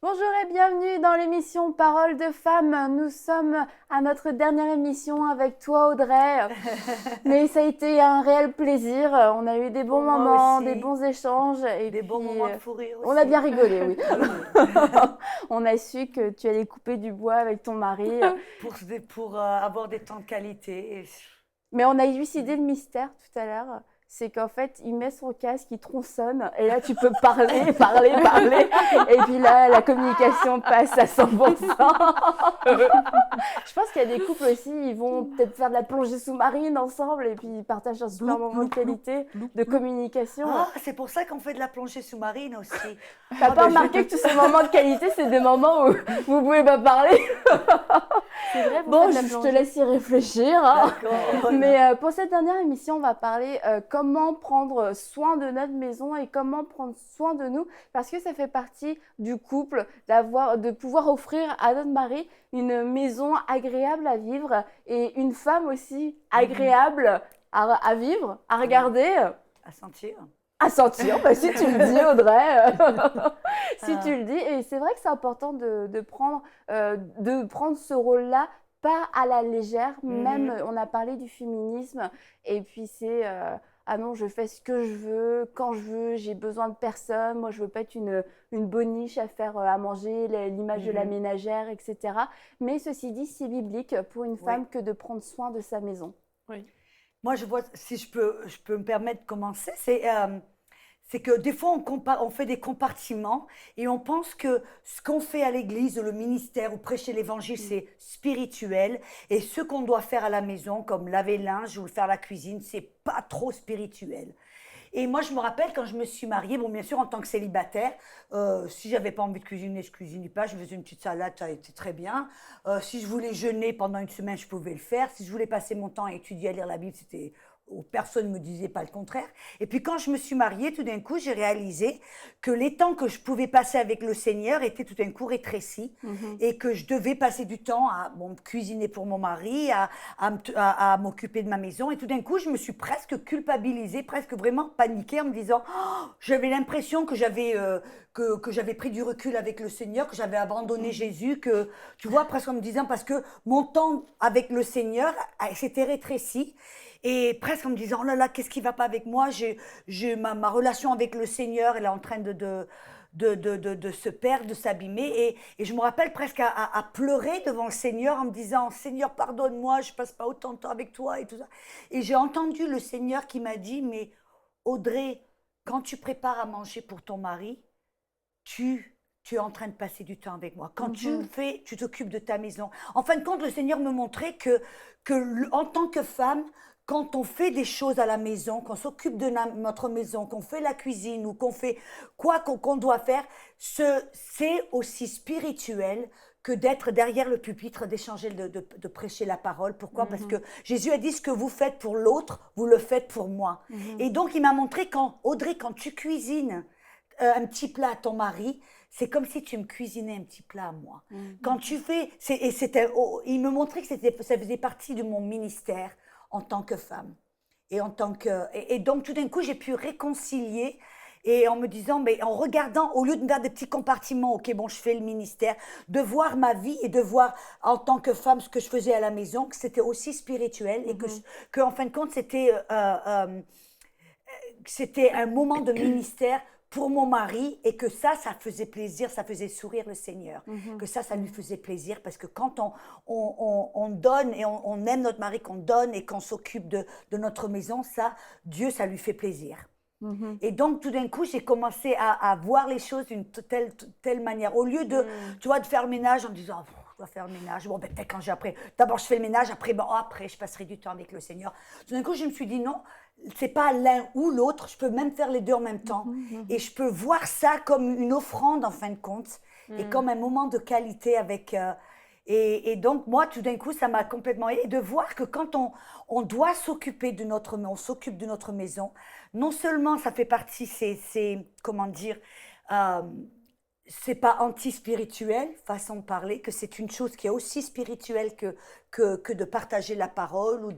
Bonjour et bienvenue dans l'émission Parole de femmes. Nous sommes à notre dernière émission avec toi Audrey. Mais ça a été un réel plaisir. On a eu des bons Pour moi moments, des aussi, bons échanges et des bons puis moments de fou rire on a bien aussi. rigolé, oui. Oui, On a su que tu allais couper du bois avec ton mari. pour avoir des temps de qualité. Mais on a élucidé le mystère tout à l'heure. C'est qu'en fait, il met son casque, il tronçonne, et là, tu peux parler, parler, parler, et puis là, la communication passe à 100%. Je pense qu'il y a des couples aussi, ils vont peut-être faire de la plongée sous-marine ensemble, et puis ils partagent un super moment de qualité, de communication. Ah, c'est pour ça qu'on fait de la plongée sous-marine aussi. T'as Ah pas ben remarqué que tous ces moments de qualité, c'est des moments où vous pouvez pas parler? C'est vrai, vous Bon, faites de la je te plongée. laisse y réfléchir, hein. D'accord. Mais pour cette dernière émission, on va parler comment prendre soin de notre maison et comment prendre soin de nous, parce que ça fait partie du couple de pouvoir offrir à notre mari une maison agréable à vivre et une femme aussi agréable à vivre, à regarder. À sentir. À sentir, bah, si tu le dis Audrey, si Ah, tu le dis, et c'est vrai que c'est important de prendre ce rôle-là, pas à la légère, même mhm. on a parlé du féminisme, et puis c'est, ah non, je fais ce que je veux, quand je veux, j'ai besoin de personne, moi je veux pas être une boniche à faire à manger, l'image de la Mhm. ménagère, etc. Mais ceci dit, c'est biblique pour une Oui. femme que de prendre soin de sa maison. Oui. Moi, je vois, si je peux me permettre de commencer, c'est que des fois, on fait des compartiments et on pense que ce qu'on fait à l'église, ou le ministère, ou prêcher l'évangile, Mm. c'est spirituel. Et ce qu'on doit faire à la maison, comme laver le linge ou faire la cuisine, c'est pas trop spirituel. Et moi, je me rappelle quand je me suis mariée, bon, bien sûr, en tant que célibataire, si j'avais pas envie de cuisiner, je cuisinais pas, je faisais une petite salade, ça a été très bien. Si je voulais jeûner pendant une semaine, je pouvais le faire. Si je voulais passer mon temps à étudier, à lire la Bible, c'était personne ne me disait pas le contraire. Et puis quand je me suis mariée, tout d'un coup, j'ai réalisé que les temps que je pouvais passer avec le Seigneur étaient tout d'un coup rétrécis Mhm. et que je devais passer du temps à bon, cuisiner pour mon mari, à m'occuper de ma maison. Et tout d'un coup, je me suis presque culpabilisée, presque vraiment paniquée en me disant, oh, j'avais l'impression que j'avais pris du recul avec le Seigneur, que j'avais abandonné Mhm. Jésus, que tu vois, presque en me disant, parce que mon temps avec le Seigneur s'était rétréci. Et presque en me disant, oh là là, qu'est-ce qui ne va pas avec moi? Ma relation avec le Seigneur, elle est en train de se perdre, de s'abîmer. Et je me rappelle presque à pleurer devant le Seigneur en me disant, Seigneur, pardonne-moi, je ne passe pas autant de temps avec toi et tout ça. Et j'ai entendu le Seigneur qui m'a dit, mais Audrey, quand tu prépares à manger pour ton mari, tu es en train de passer du temps avec moi. Quand Mhm. tu t'occupes de ta maison. En fin de compte, le Seigneur me montrait en tant que femme, quand on fait des choses à la maison, qu'on s'occupe de notre maison, qu'on fait la cuisine ou qu'on fait quoi qu'on doit faire, c'est aussi spirituel que d'être derrière le pupitre, d'échanger, de prêcher la parole. Pourquoi? Parce que Mhm. Jésus a dit ce que vous faites pour l'autre, vous le faites pour moi. Mhm. Et donc, il m'a montré Audrey, quand tu cuisines, un petit plat à ton mari, c'est comme si tu me cuisinais un petit plat à moi. Quand Mhm. tu fais, il me montrait que ça faisait partie de mon ministère en tant que femme. Et donc tout d'un coup, j'ai pu réconcilier et en me disant, mais en regardant, au lieu de me faire des petits compartiments, ok, bon, je fais le ministère, de voir ma vie et de voir en tant que femme ce que je faisais à la maison, que c'était aussi spirituel et Mhm. que en fin de compte, c'était un moment de ministère pour mon mari et que ça faisait plaisir, ça faisait sourire le Seigneur. Mhm. Que ça lui Mhm. faisait plaisir parce que quand on donne et on aime notre mari, qu'on donne et qu'on s'occupe de notre maison, Dieu, ça lui fait plaisir. Mhm. Et donc, tout d'un coup, j'ai commencé à voir les choses d'une telle manière. Au lieu Mhm. tu vois, de faire le ménage en me disant, oh, je dois faire le ménage. Bon, ben, peut-être quand j'ai après. D'abord, je fais le ménage, après, bon, après, je passerai du temps avec le Seigneur. Tout d'un coup, je me suis dit, non, c'est pas l'un ou l'autre. Je peux même faire les deux en même temps. Et Mhm. je peux voir ça comme une offrande, en fin de compte, et Mhm. comme un moment de qualité avec. Et donc, moi, tout d'un coup, ça m'a complètement. Et de voir que quand on doit on s'occupe de notre maison, non seulement ça fait partie, comment dire, euh, c'est pas anti-spirituel, façon de parler, que c'est une chose qui est aussi spirituelle que de partager la parole ou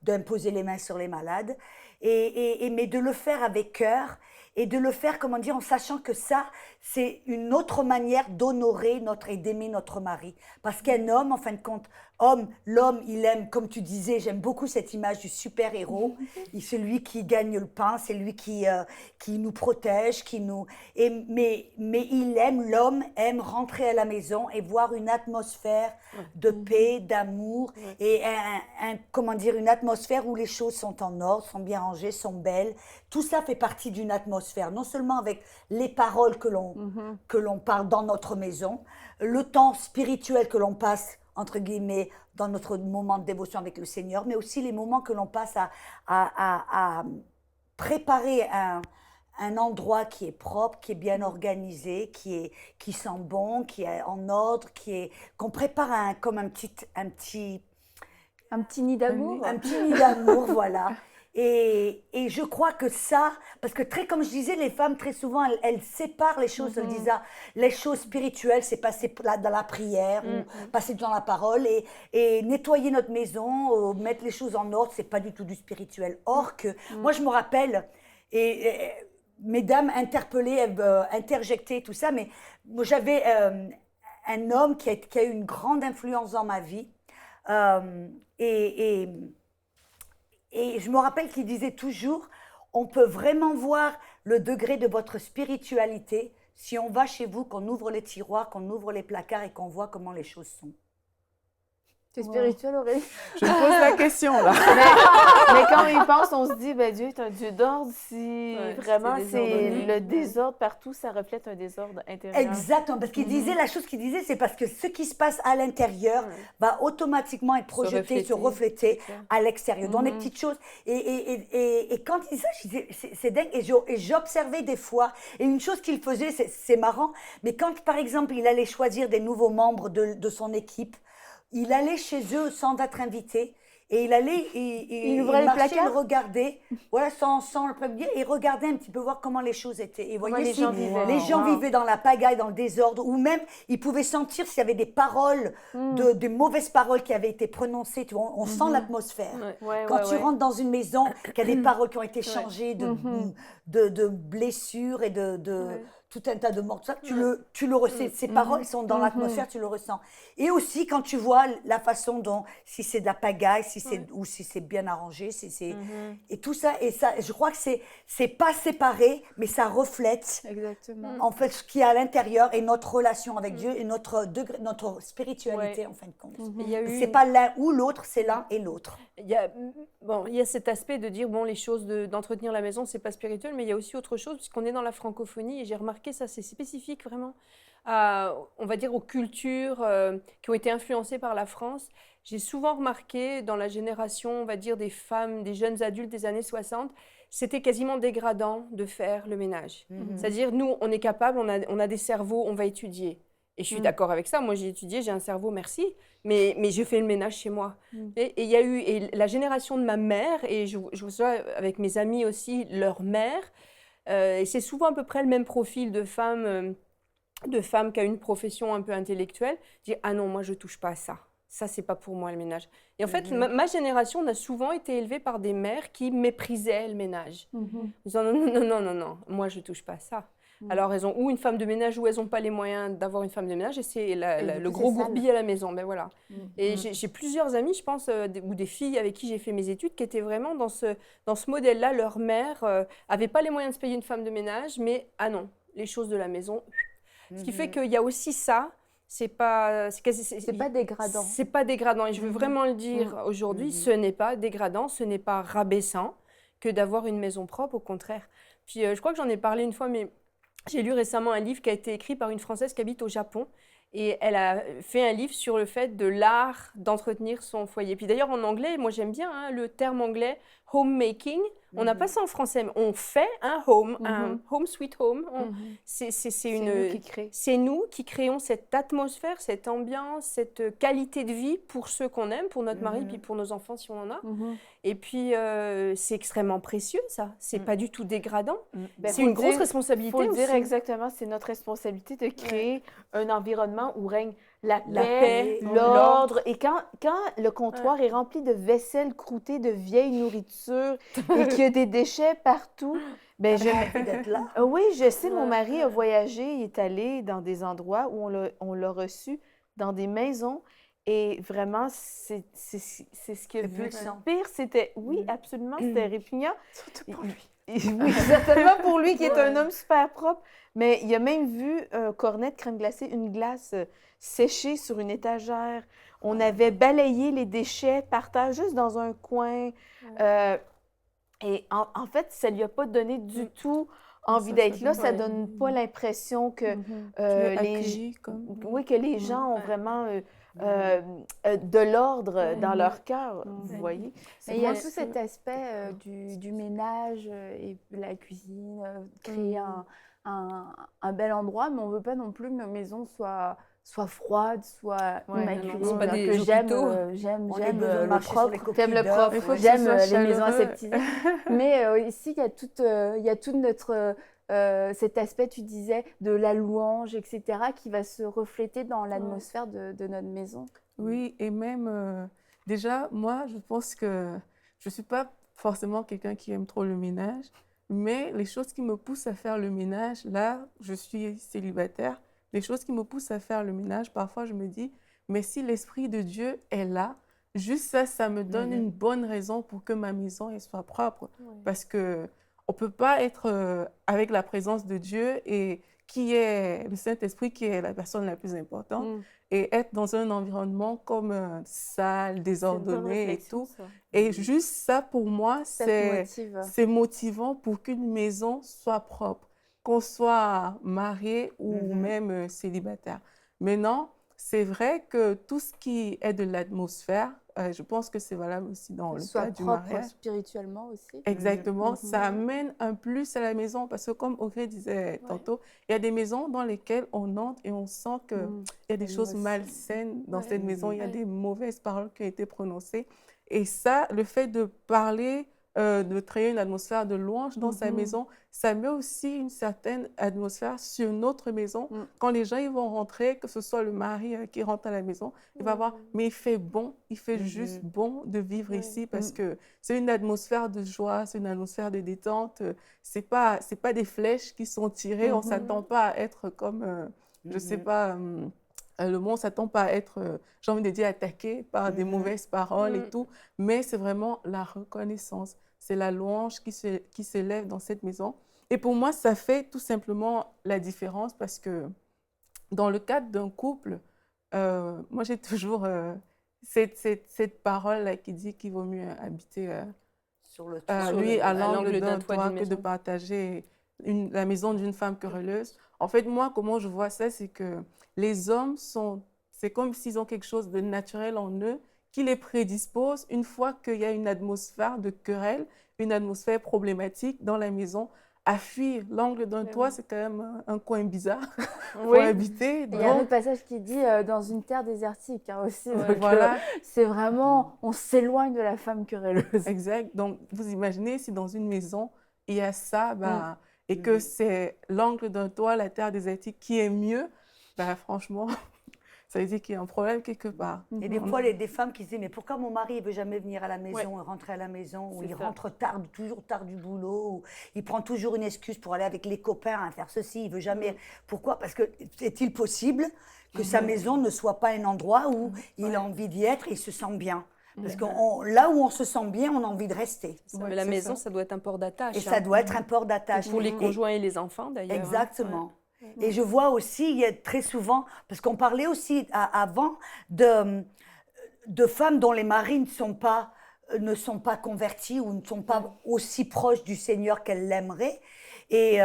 d'imposer les mains sur les malades, mais de le faire avec cœur et de le faire, comment dire, en sachant que ça, c'est une autre manière d'honorer et d'aimer notre mari. Parce qu'un homme, en fin de compte, l'homme, il aime, comme tu disais, j'aime beaucoup cette image du super-héros. C'est lui qui gagne le pain, c'est lui qui nous protège, mais l'homme aime rentrer à la maison et voir une atmosphère de paix, d'amour, et comment dire, une atmosphère où les choses sont en ordre, sont bien rangées, sont belles. Tout ça fait partie d'une atmosphère, non seulement avec les paroles que l'on parle dans notre maison, le temps spirituel que l'on passe, entre guillemets, dans notre moment de dévotion avec le Seigneur, mais aussi les moments que l'on passe à préparer un endroit qui est propre, qui est bien organisé, qui sent bon, qui est en ordre, qu'on prépare comme un petit nid d'amour. Un petit nid d'amour, voilà. Et je crois que ça, parce que comme je disais, les femmes, très souvent, elles séparent les choses. Elles disent, les choses spirituelles, c'est passer dans la prière, ou passer dans la parole, et nettoyer notre maison, ou mettre les choses en ordre, c'est pas du tout du spirituel. Or que, moi, je me rappelle, et mesdames interpellaient, interjectaient, tout ça, mais moi, j'avais un homme qui a eu une grande influence dans ma vie, et je me rappelle qu'il disait toujours, on peut vraiment voir le degré de votre spiritualité si on va chez vous, qu'on ouvre les tiroirs, qu'on ouvre les placards et qu'on voit comment les choses sont. C'est spirituel, Aurélie? Je me pose la question, là. mais quand on y pense, on se dit, Dieu est un Dieu d'ordre. Si vraiment c'est le désordre partout, ça reflète un désordre intérieur. Exactement, parce qu'il disait, la chose qu'il disait, c'est parce que ce qui se passe à l'intérieur va automatiquement être projeté, se refléter à l'extérieur. Dans les petites choses. Et quand il dit ça, je disais, c'est dingue. Et j'observais des fois, et une chose qu'il faisait, c'est marrant, mais quand, par exemple, il allait choisir des nouveaux membres de son équipe, il allait chez eux sans être invité, et il ouvrait les placards, il regardait, voilà, sans le prévenir, et regardait un petit peu voir comment les choses étaient. Et voyez, les gens vivaient dans la pagaille, dans le désordre, ou même ils pouvaient sentir s'il y avait des paroles, de mauvaises paroles qui avaient été prononcées. Tu vois, on sent l'atmosphère. Quand tu rentres dans une maison, qu'il y a des paroles qui ont été changées, de blessures et de tout un tas de morts, tout ça, tu le ressens. Ces paroles sont dans l'atmosphère, tu le ressens. Et aussi, quand tu vois la façon dont, si c'est de la pagaille, ou si c'est bien arrangé, et tout ça, je crois que c'est pas séparé, mais ça reflète en fait ce qu'il y a à l'intérieur et notre relation avec Dieu et notre spiritualité, en fin de compte. C'est pas l'un ou l'autre, c'est l'un et l'autre. Il y a cet aspect de dire, les choses d'entretenir la maison, c'est pas spirituel, mais il y a aussi autre chose, puisqu'on est dans la francophonie, et j'ai remarqué ça, c'est spécifique vraiment, on va dire aux cultures qui ont été influencées par la France. J'ai souvent remarqué dans la génération, on va dire, des femmes, des jeunes adultes des années 60, c'était quasiment dégradant de faire le ménage. C'est-à-dire, nous, on est capable, on a des cerveaux, on va étudier. Et je suis d'accord avec ça. Moi, j'ai étudié, j'ai un cerveau, merci. Mais je fais le ménage chez moi. Et il y a eu la génération de ma mère, et je vois avec mes amis aussi, leur mère, et c'est souvent à peu près le même profil de femme qui a une profession un peu intellectuelle, dit « Ah non, moi, je ne touche pas à ça. Ça, ce n'est pas pour moi, le ménage. » Et en fait, ma génération, on a souvent été élevée par des mères qui méprisaient le ménage. Disant « Non, moi, je ne touche pas à ça. » Alors, elles ont ou une femme de ménage ou elles n'ont pas les moyens d'avoir une femme de ménage, et c'est le gros gourbi à la maison. Ben voilà. Et j'ai plusieurs amis, je pense, ou des filles avec qui j'ai fait mes études, qui étaient vraiment dans ce modèle-là. Leur mère n'avait pas les moyens de se payer une femme de ménage, mais non, les choses de la maison. Ce qui fait qu'il y a aussi ça. C'est pas dégradant. C'est pas dégradant. Et je veux vraiment le dire aujourd'hui, ce n'est pas dégradant, ce n'est pas rabaissant que d'avoir une maison propre, au contraire. Puis je crois que j'en ai parlé une fois, mais j'ai lu récemment un livre qui a été écrit par une Française qui habite au Japon, et elle a fait un livre sur le fait de l'art d'entretenir son foyer. Puis d'ailleurs en anglais, moi j'aime bien le terme anglais homemaking. On n'a pas ça en français, mais on fait un home sweet home. C'est nous qui créons cette atmosphère, cette ambiance, cette qualité de vie pour ceux qu'on aime, pour notre mari, puis pour nos enfants si on en a. Et puis c'est extrêmement précieux ça, c'est pas du tout dégradant. C'est une grosse responsabilité aussi. Il faut le dire exactement, c'est notre responsabilité de créer un environnement où règne la paix, l'ordre. Et quand le comptoir est rempli de vaisselle croûtée, de vieille nourriture, et qu'il y a des déchets partout. Ben, Merci d'être là. oui, je sais, mon mari a voyagé, il est allé dans des endroits où on l'a reçu, dans des maisons. Et vraiment, c'est ce qui est C'est le plus puissant. pire. C'était, oui, absolument, c'était répugnant. Surtout pour lui. Oui, certainement pour lui qui est un homme super propre. Mais il a même vu un cornet de crème glacée, une glace séchée sur une étagère. On avait balayé les déchets par terre, juste dans un coin. Et en fait, ça lui a pas donné du tout envie Ça d'être là. donne Ça pas- donne pas l'impression que Tu euh, es les, accueilli comme... oui, que les gens ont vraiment de l'ordre dans leur cœur, vous voyez. C'est Mais il il y a moi tout tout cet aspect du ménage et de la cuisine, créer un bel endroit, mais on veut pas non plus que nos maisons soient froides, soient Ouais, immaculées. non, c'est pas Alors des que j'aime hôpitaux. j'aime On a j'aime besoin de le marcher sur les propre, coquilles j'aime le d'œufs. propre, Il faut que ce j'aime soit les maisons chaleureux. aseptisées. Mais ici, il y a tout notre cet aspect, tu disais, de la louange, etc., qui va se refléter dans l'atmosphère de notre maison. Oui, et même, déjà, moi, je pense que je ne suis pas forcément quelqu'un qui aime trop le ménage, mais les choses qui me poussent à faire le ménage, là, je suis célibataire, les choses qui me poussent à faire le ménage, parfois, je me dis, mais si l'Esprit de Dieu est là, juste ça, ça me donne une bonne raison pour que ma maison elle soit propre. Parce que on ne peut pas être avec la présence de Dieu et qui est le Saint-Esprit, qui est la personne la plus importante, et être dans un environnement comme sale, désordonné et tout. Et juste ça, pour moi, c'est motivant pour qu'une maison soit propre, qu'on soit marié ou même célibataire. Maintenant, c'est vrai que tout ce qui est de l'atmosphère, je pense que c'est valable aussi dans le Soit cas du propre mariage. spirituellement aussi. Exactement, ça amène un plus à la maison parce que comme Audrey disait tantôt, il y a des maisons dans lesquelles on entre et on sent qu'il y a des choses malsaines dans cette maison, il y a des mauvaises paroles qui ont été prononcées. Et ça, le fait de parler, de créer une atmosphère de louange dans sa maison, ça met aussi une certaine atmosphère sur notre maison. Quand les gens ils vont rentrer, que ce soit le mari qui rentre à la maison, il va voir, mais il fait bon, il fait juste bon de vivre ici parce que c'est une atmosphère de joie, c'est une atmosphère de détente. C'est pas des flèches qui sont tirées, on ne s'attend pas à être comme, je sais pas, le monde ne s'attend pas à être, j'ai envie de dire, attaqué par des mauvaises paroles et tout, mais c'est vraiment la reconnaissance. C'est la louange qui s'élève dans cette maison. Et pour moi, ça fait tout simplement la différence parce que dans le cadre d'un couple, moi, j'ai toujours cette parole-là qui dit qu'il vaut mieux habiter Sur le lui à l'angle l'angle d'un d'un toit toit d'une que de maison. partager la maison d'une femme querelleuse. En fait, moi, comment je vois ça, c'est que les hommes c'est comme s'ils ont quelque chose de naturel en eux qui les prédispose une fois qu'il y a une atmosphère de querelle, une atmosphère problématique dans la maison, à fuir. L'angle d'un toit, c'est quand même un coin bizarre pour habiter. Il y a un autre passage qui dit dans une terre désertique aussi. Donc, voilà. c'est vraiment, on s'éloigne de la femme querelleuse. Exact. Donc, vous imaginez si dans une maison, il y a ça, et que c'est l'angle d'un toit, la terre désertique qui est mieux, franchement, ça veut dire qu'il y a un problème quelque part. Et des fois, il y a des femmes qui se disent, mais pourquoi mon mari ne veut jamais venir à la maison, rentrer à la maison, ou il rentre tard, toujours tard du boulot, ou il prend toujours une excuse pour aller avec les copains à faire ceci, il veut jamais... Pourquoi? Parce que est-il possible que sa maison ne soit pas un endroit où il a envie d'y être et il se sent bien? Parce que là où on se sent bien, on a envie de rester. Mais la maison, ça doit être un port d'attache. Et ça doit être un port d'attache. Pour les conjoints et les enfants, d'ailleurs. Exactement. Et je vois aussi, il y a très souvent, parce qu'on parlait aussi avant de femmes dont les maris ne sont pas convertis ou ne sont pas aussi proches du Seigneur qu'elles l'aimeraient. Et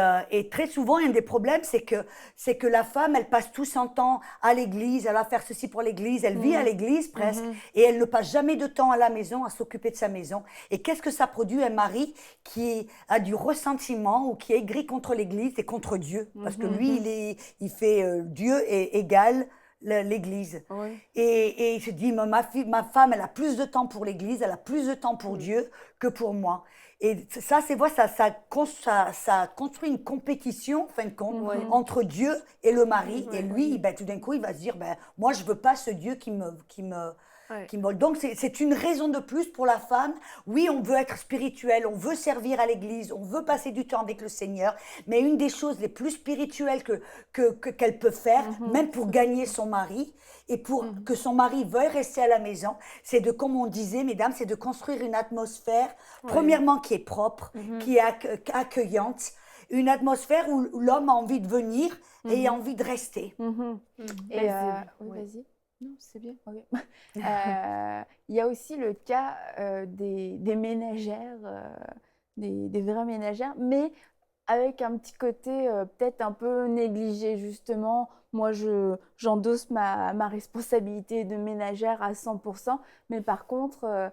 très souvent, un des problèmes, c'est que la femme, elle passe tout son temps à l'église, elle va faire ceci pour l'église, elle vit à l'église presque, et elle ne passe jamais de temps à la maison, à s'occuper de sa maison. Et qu'est-ce que ça produit? Un mari qui a du ressentiment ou qui est aigri contre l'église et contre Dieu, parce que lui, il fait Dieu est égal l'église. Et il se dit, ma femme, elle a plus de temps pour l'église, elle a plus de temps pour Dieu que pour moi. Et ça, c'est vrai, ça construit une compétition, en fin de compte, entre Dieu et le mari. Et lui, tout d'un coup, il va se dire, moi, je veux pas ce Dieu qui me Ouais. qui molle. Donc, c'est une raison de plus pour la femme. Oui, on veut être spirituel, on veut servir à l'église, on veut passer du temps avec le Seigneur, mais une des choses les plus spirituelles qu'elle peut faire, même pour gagner son mari, et pour que son mari veuille rester à la maison, c'est de, comme on disait, mesdames, c'est de construire une atmosphère, premièrement, qui est propre, qui est accueillante, une atmosphère où l'homme a envie de venir et a envie de rester. Et Oui. vas-y. Non, c'est bien. Ok. Il y a aussi le cas des ménagères, des vraies ménagères, mais avec un petit côté peut-être un peu négligé, justement. Moi, j'endosse ma responsabilité de ménagère à 100%, mais par contre,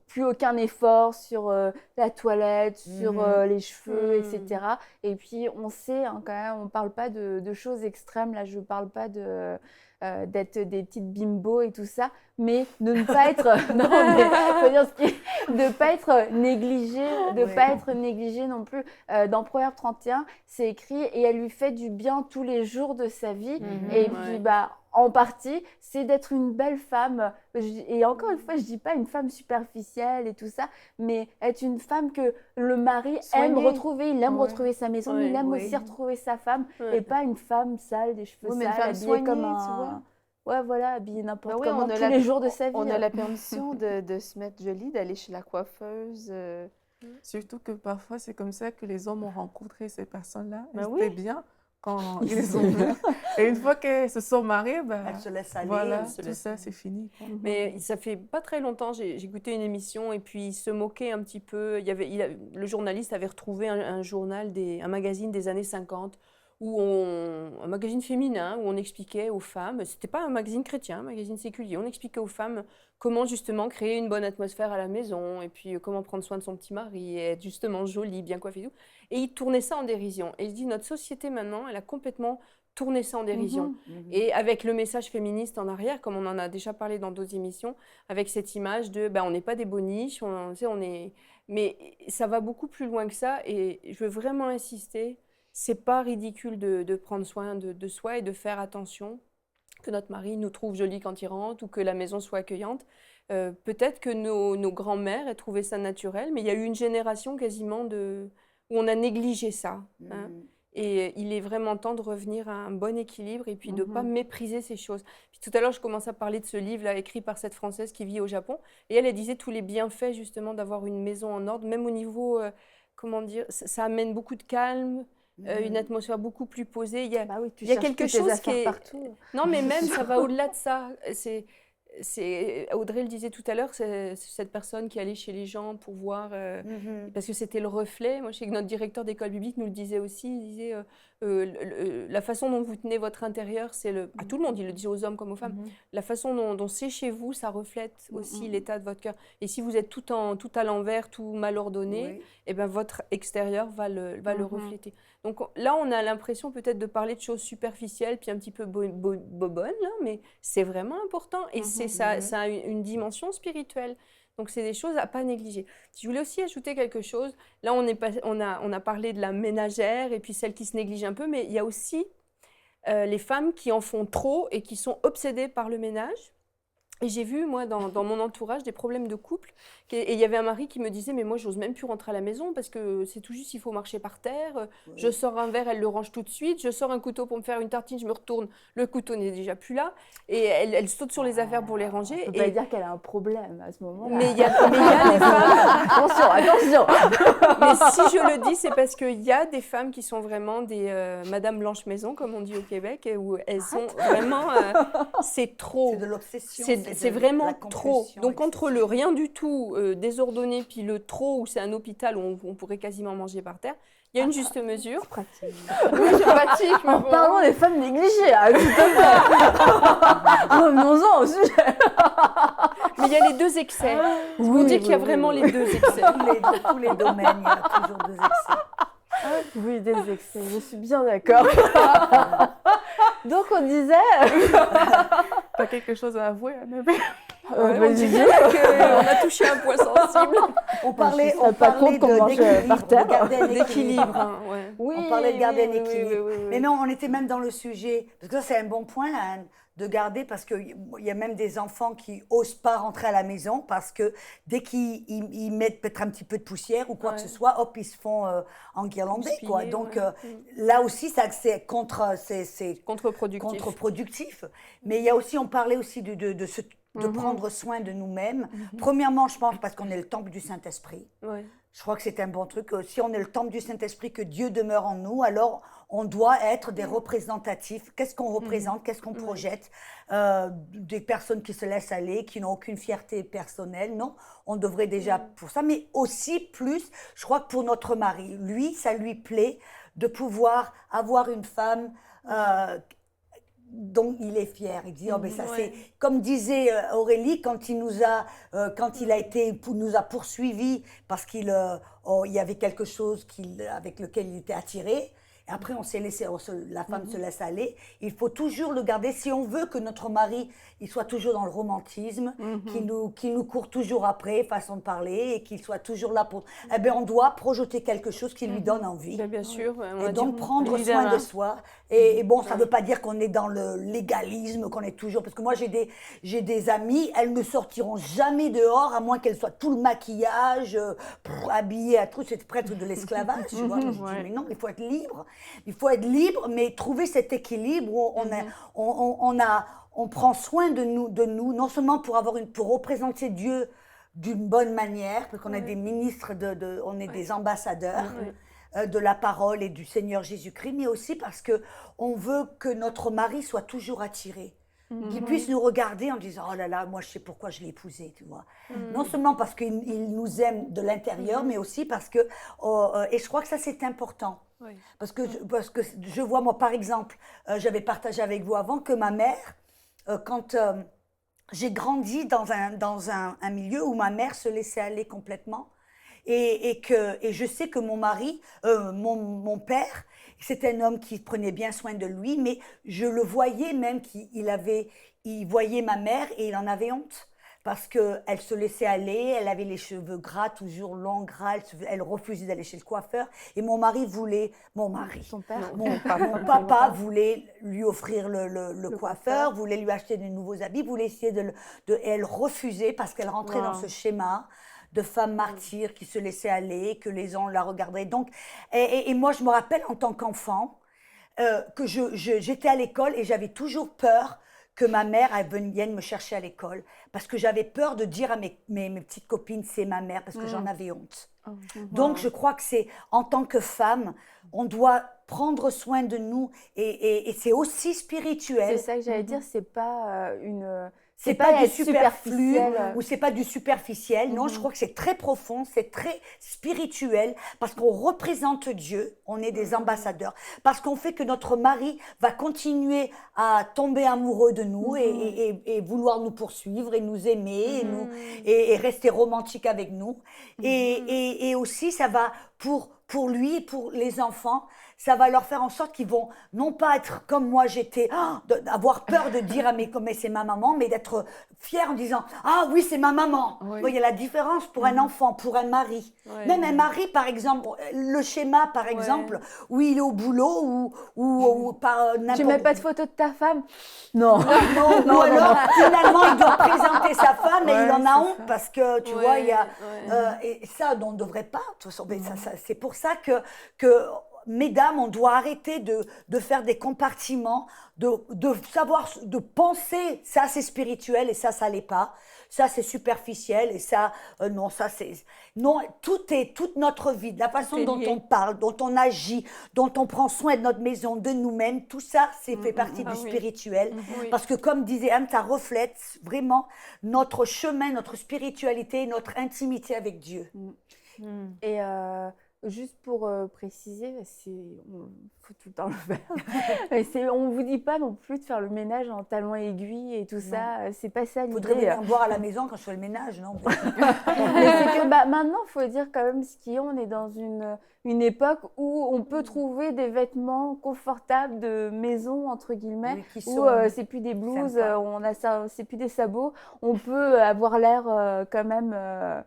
plus aucun effort sur la toilette, sur les cheveux, etc. Et puis, on sait, hein, quand même, on ne parle pas de choses extrêmes. Là, je ne parle pas d'être des petites bimbos et tout ça, mais de ne pas être, non, mais, faut dire de pas être négligé, pas être négligé non plus. Dans Proverbe 31, c'est écrit et elle lui fait du bien tous les jours de sa vie. Et puis, en partie, c'est d'être une belle femme. Et encore une fois, je dis pas une femme superficielle et tout ça, mais être une femme que le mari aime retrouver. Il aime retrouver sa maison, il aime aussi retrouver sa femme, et pas une femme sale, des cheveux mais une sales, femme habillée soignée, comme tu un... vois. Ouais, voilà, habillée n'importe Ben oui, comment tous les jours de sa vie. On a la permission de se mettre jolie, d'aller chez la coiffeuse. Surtout que parfois, c'est comme ça que les hommes ont rencontré ces personnes-là. Ben C'était oui. bien quand ils ont vu. Et une fois qu'elles se sont mariées, Elle se laisse aller. voilà, elle se tout laisse ça, aller. c'est fini, quoi. Mais ça fait pas très longtemps, j'ai écouté une émission et puis il se moquait un petit peu. Le journaliste avait retrouvé un journal, un magazine des années 50, un magazine féminin où on expliquait aux femmes, c'était pas un magazine chrétien, un magazine séculier, on expliquait aux femmes comment justement créer une bonne atmosphère à la maison et puis comment prendre soin de son petit mari et être justement jolie, bien coiffée et tout. Et il tournait ça en dérision. Et il dit, notre société maintenant, elle a complètement tourné ça en dérision. Et avec le message féministe en arrière, comme on en a déjà parlé dans d'autres émissions, avec cette image de on n'est pas des boniches, mais ça va beaucoup plus loin que ça. Et je veux vraiment insister, c'est pas ridicule de prendre soin de soi et de faire attention que notre mari nous trouve jolis quand il rentre ou que la maison soit accueillante. Peut-être que nos grands-mères aient trouvé ça naturel, mais il y a eu une génération quasiment où on a négligé ça. Hein. Et il est vraiment temps de revenir à un bon équilibre et puis de ne pas mépriser ces choses. Puis tout à l'heure, je commence à parler de ce livre-là écrit par cette Française qui vit au Japon. Et elle disait tous les bienfaits justement d'avoir une maison en ordre, même au niveau, comment dire, ça amène beaucoup de calme, une atmosphère beaucoup plus posée. Il y a quelque chose qui est... partout. Non, mais même, ça va au-delà de ça. Audrey le disait tout à l'heure, c'est cette personne qui allait chez les gens pour voir, parce que c'était le reflet. Moi, je sais que notre directeur d'école biblique nous le disait aussi, il disait la façon dont vous tenez votre intérieur, à tout le monde, il le dit aux hommes comme aux femmes, la façon dont c'est chez vous, ça reflète aussi l'état de votre cœur. Et si vous êtes tout à l'envers, tout mal ordonné, eh ben, votre extérieur va le refléter. Donc là, on a l'impression peut-être de parler de choses superficielles, puis un petit peu bobonnes, là, mais c'est vraiment important et ça a une dimension spirituelle. Donc, c'est des choses à ne pas négliger. Je voulais aussi ajouter quelque chose. Là, on a parlé de la ménagère et puis celle qui se néglige un peu, mais il y a aussi les femmes qui en font trop et qui sont obsédées par le ménage. Et j'ai vu, moi, dans mon entourage, des problèmes de couple. Et il y avait un mari qui me disait, mais moi, j'ose même plus rentrer à la maison parce que c'est tout juste, il faut marcher par terre. Je sors un verre, elle le range tout de suite. Je sors un couteau pour me faire une tartine, je me retourne, le couteau n'est déjà plus là. Et elle saute sur les affaires pour les ranger. On peut pas dire qu'elle a un problème à ce moment-là. Mais il y a des femmes... Attention. Mais si je le dis, c'est parce qu'il y a des femmes qui sont vraiment des Madame Blanche Maison, comme on dit au Québec, où elles sont vraiment... c'est trop. C'est de l'obsession. C'est vraiment trop. Donc entre le rien du tout désordonné, puis le trop où c'est un hôpital où on pourrait quasiment manger par terre, il y a une juste mesure. C'est pratique. Oui, c'est pratique. Mais bon. Pardon, les femmes négligées, s'il te plaît. Revenons-en au sujet. Mais il y a les deux excès. C'est pour dire qu'il y a vraiment les deux excès. Tous les domaines, il y a toujours des excès. Oui, des excès, je suis bien d'accord. Donc on disait... T'as quelque chose à avouer, Annabelle? On dirait qu'on a touché un point sensible. On parlait pas compte qu'on mange par terre. de garder un D'équilibre. Hein, ouais. Oui, on parlait de garder oui, un oui, équilibre. oui, oui, oui. Mais non, on était même dans le sujet, parce que ça c'est un bon point hein, de garder, parce qu'il y a même des enfants qui osent pas rentrer à la maison, parce que dès qu'ils mettent peut-être un petit peu de poussière ou quoi que ce soit, hop, ils se font enguirlander, quoi. Houspiller, Donc ouais. là aussi, ça, c'est Contre-productif. contre-productif. Mais il y a aussi, on parlait aussi de prendre soin de nous-mêmes. Premièrement, je pense parce qu'on est le temple du Saint-Esprit. Ouais. Je crois que c'est un bon truc. Si on est le temple du Saint-Esprit, que Dieu demeure en nous, alors on doit être des représentatifs. Qu'est-ce qu'on représente? Qu'est-ce qu'on projette? Des personnes qui se laissent aller, qui n'ont aucune fierté personnelle. Non, on devrait déjà pour ça. Mais aussi plus, je crois que pour notre mari, lui, ça lui plaît de pouvoir avoir une femme dont il est fier. Il dit, oh, ben ça c'est comme disait Aurélie quand il nous a, nous a poursuivis parce qu'il il y avait quelque chose avec lequel il était attiré. Et après, on s'est laissé, la femme se laisse aller. Il faut toujours le garder. Si on veut que notre mari, il soit toujours dans le romantisme, qu'il nous court toujours après, façon de parler, et qu'il soit toujours là pour... Eh bien, on doit projeter quelque chose qui lui donne envie. Bien sûr. Et donc, prendre soin de soi. Et bon, ça ne veut pas dire qu'on est dans le légalisme, qu'on est toujours... Parce que moi, j'ai des amies, elles ne sortiront jamais dehors, à moins qu'elles soient tout le maquillage, habillées à tout, c'est presque de l'esclavage, tu vois. Je dis, mais non, il faut être libre. Il faut être libre, mais trouver cet équilibre où on prend soin de nous, non seulement pour représenter Dieu d'une bonne manière, parce qu'on est des ministres, on est des ambassadeurs de la parole et du Seigneur Jésus-Christ, mais aussi parce qu'on veut que notre mari soit toujours attiré. Qu'il puisse nous regarder en disant « Oh là là, moi je sais pourquoi je l'ai épousé », tu vois. Non seulement parce qu'il nous aime de l'intérieur, mais aussi parce que... et je crois que ça c'est important. Oui. Parce que je vois, moi par exemple, j'avais partagé avec vous avant que ma mère, quand j'ai grandi dans un milieu où ma mère se laissait aller complètement, et je sais que mon mari, mon père, c'était un homme qui prenait bien soin de lui, mais je le voyais même il voyait ma mère et il en avait honte. Parce qu'elle se laissait aller, elle avait les cheveux gras, toujours longs, gras, elle refusait d'aller chez le coiffeur. Et mon papa voulait lui offrir le coiffeur, voulait lui acheter de nouveaux habits, voulait essayer et elle refusait parce qu'elle rentrait dans ce schéma de femme martyre qui se laissait aller, que les gens la regardaient. Donc, et moi, je me rappelle en tant qu'enfant que j'étais à l'école et j'avais toujours peur que ma mère vienne me chercher à l'école parce que j'avais peur de dire à mes petites copines c'est ma mère parce que j'en avais honte. Donc je crois que c'est en tant que femme, on doit prendre soin de nous et c'est aussi spirituel. C'est ça que j'allais dire, c'est pas c'est pas du superflu ou c'est pas du superficiel. Non, je crois que c'est très profond, c'est très spirituel parce qu'on représente Dieu, on est des ambassadeurs, parce qu'on fait que notre mari va continuer à tomber amoureux de nous et vouloir nous poursuivre et nous aimer et rester romantique avec nous. Et aussi, ça va pour lui, pour les enfants, ça va leur faire en sorte qu'ils vont non pas être comme moi j'étais, avoir peur de dire mais c'est ma maman, mais d'être fiers en disant ah oui c'est ma maman. Oui. Il y a la différence pour un enfant, pour un mari. Même un mari par exemple, le schéma par exemple, où il est au boulot ou par n'importe. Tu mets pas de photo de ta femme? Non. Ou alors finalement il doit présenter sa femme et il en a honte parce que tu vois il y a et ça on ne devrait pas. De toute façon, c'est pour ça que mesdames, on doit arrêter de faire des compartiments, de savoir, de penser, ça c'est spirituel et ça l'est pas. Ça c'est superficiel et ça, non, ça c'est... Non, toute notre vie, la façon dont on parle, dont on agit, dont on prend soin de notre maison, de nous-mêmes, tout ça, c'est fait partie du spirituel. Parce que comme disait Anne, ça reflète vraiment notre chemin, notre spiritualité, notre intimité avec Dieu. Et... juste pour préciser, on faut tout le temps le faire. On ne vous dit pas non plus de faire le ménage en talons aiguilles et tout ça. C'est pas ça l'idée. Il faudrait venir me voir à la maison quand je fais le ménage, non? Mais c'est que maintenant, il faut dire quand même ce qu'il y a. On est dans une époque où on peut trouver des vêtements confortables de maison, entre guillemets, où c'est plus des blouses, c'est plus des sabots. On peut avoir l'air quand même...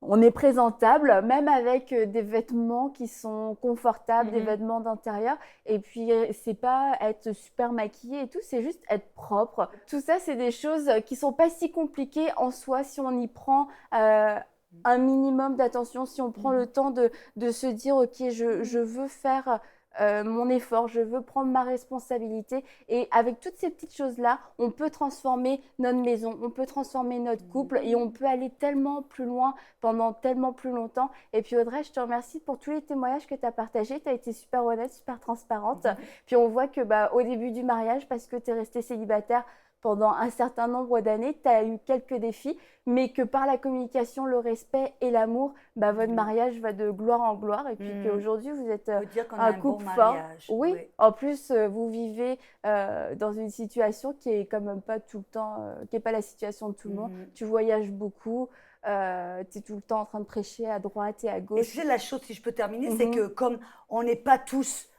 on est présentable, même avec des vêtements qui sont confortables, des vêtements d'intérieur. Et puis, c'est pas être super maquillé et tout, c'est juste être propre. Tout ça, c'est des choses qui sont pas si compliquées en soi si on y prend un minimum d'attention, si on prend le temps de se dire, OK, je veux faire mon effort, je veux prendre ma responsabilité. Et avec toutes ces petites choses-là, on peut transformer notre maison, on peut transformer notre couple et on peut aller tellement plus loin pendant tellement plus longtemps. Et puis Audrey, je te remercie pour tous les témoignages que tu as partagés. Tu as été super honnête, super transparente. Puis on voit que au début du mariage, parce que tu es restée célibataire pendant un certain nombre d'années, tu as eu quelques défis, mais que par la communication, le respect et l'amour, votre mariage va de gloire en gloire. Et puis qu'aujourd'hui, vous êtes un couple fort. Oui. En plus, vous vivez dans une situation qui est quand même pas tout le temps, qui n'est pas la situation de tout le monde. Tu voyages beaucoup. Tu es tout le temps en train de prêcher à droite et à gauche. Et c'est la chose, si je peux terminer, c'est que comme on n'est pas tous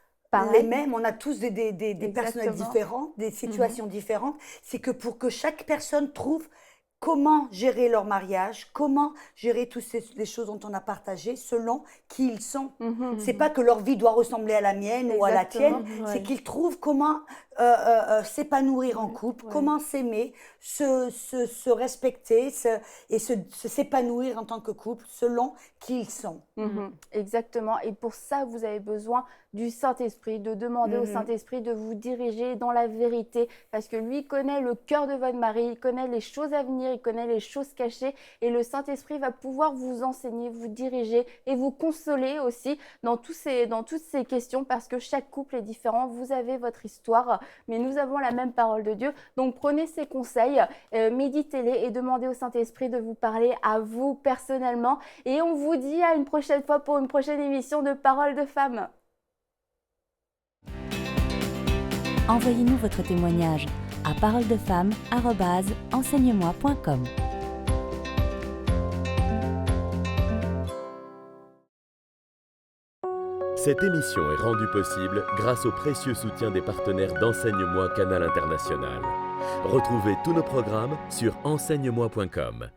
les mêmes, on a tous des personnalités différentes, des situations différentes. C'est que pour que chaque personne trouve comment gérer leur mariage, comment gérer toutes les choses dont on a partagé selon qui ils sont. C'est pas que leur vie doit ressembler à la mienne ou à la tienne, c'est qu'ils trouvent comment s'épanouir en couple, comment s'aimer, se respecter et s'épanouir en tant que couple selon qui ils sont. Exactement. Et pour ça, vous avez besoin du Saint-Esprit, de demander au Saint-Esprit de vous diriger dans la vérité, parce que lui connaît le cœur de votre mari, il connaît les choses à venir, il connaît les choses cachées, et le Saint-Esprit va pouvoir vous enseigner, vous diriger et vous consoler aussi dans toutes ces questions, parce que chaque couple est différent, vous avez votre histoire, mais nous avons la même parole de Dieu. Donc prenez ces conseils, méditez-les et demandez au Saint-Esprit de vous parler à vous personnellement, et on vous dit à une prochaine fois pour une prochaine émission de Paroles de Femmes. Envoyez-nous votre témoignage à paroledefemme@enseigne-moi.com. Cette émission est rendue possible grâce au précieux soutien des partenaires d'Enseigne-moi Canal International. Retrouvez tous nos programmes sur enseigne-moi.com.